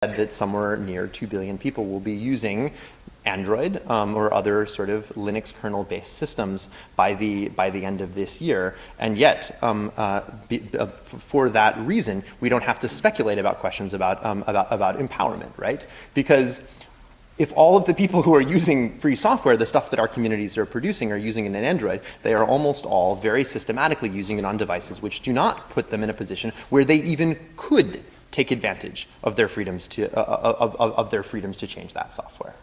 that somewhere near 2 billion people will be using Android or other sort of Linux kernel-based systems by the end of this year, and yet for that reason we don't have to speculate about questions about empowerment, right? Because if all of the people who are using free software, the stuff that our communities are producing, are using it in Android, they are almost all very systematically using it on devices which do not put them in a position where they even could take advantage of their freedoms to change that software.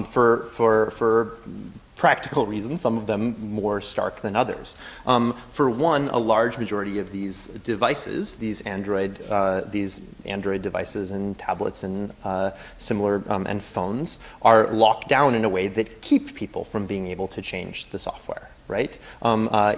For practical reasons, some of them more stark than others. For one, a large majority of these devices, these Android devices and tablets and similar and phones, are locked down in a way that keep people from being able to change the software. Right?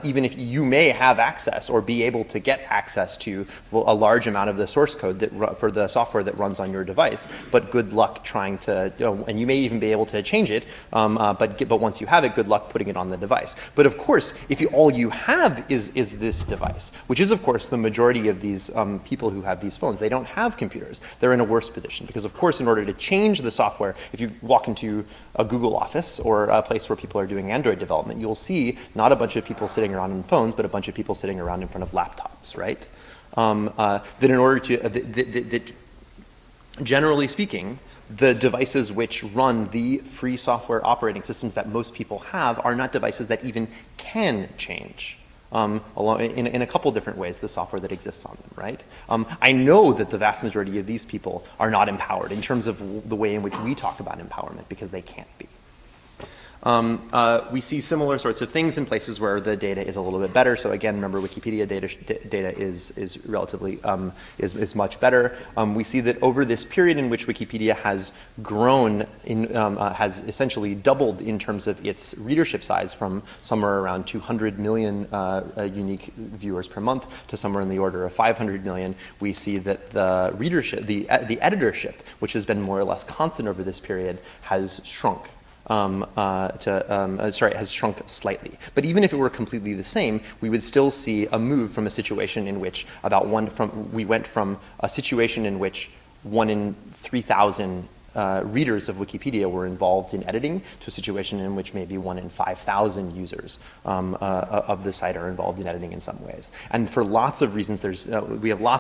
Even if you may have access or be able to get access to a large amount of the source code for the software that runs on your device, but good luck trying to, and you may even be able to change it, but once you have it, good luck putting it on the device. But of course, if all you have is this device, which is of course the majority of these people who have these phones, they don't have computers. They're in a worse position because of course in order to change the software, if you walk into a Google office or a place where people are doing Android development, you'll see not a bunch of people sitting around on phones, but a bunch of people sitting around in front of laptops, right? That in order to, that generally speaking, the devices which run the free software operating systems that most people have are not devices that even can change. In a couple different ways, the software that exists on them, right? I know that the vast majority of these people are not empowered in terms of the way in which we talk about empowerment because they can't be. We see similar sorts of things in places where the data is a little bit better. So again, remember Wikipedia data is relatively is much better. We see that over this period in which Wikipedia has grown, has essentially doubled in terms of its readership size from somewhere around 200 million unique viewers per month to somewhere in the order of 500 million. We see that the readership, the editorship, which has been more or less constant over this period, has shrunk. Has shrunk slightly. But even if it were completely the same, we would still see a move from a situation in which we went from a situation in which 1 in 3,000 readers of Wikipedia were involved in editing to a situation in which maybe 1 in 5,000 users of the site are involved in editing in some ways. And for lots of reasons, we have lots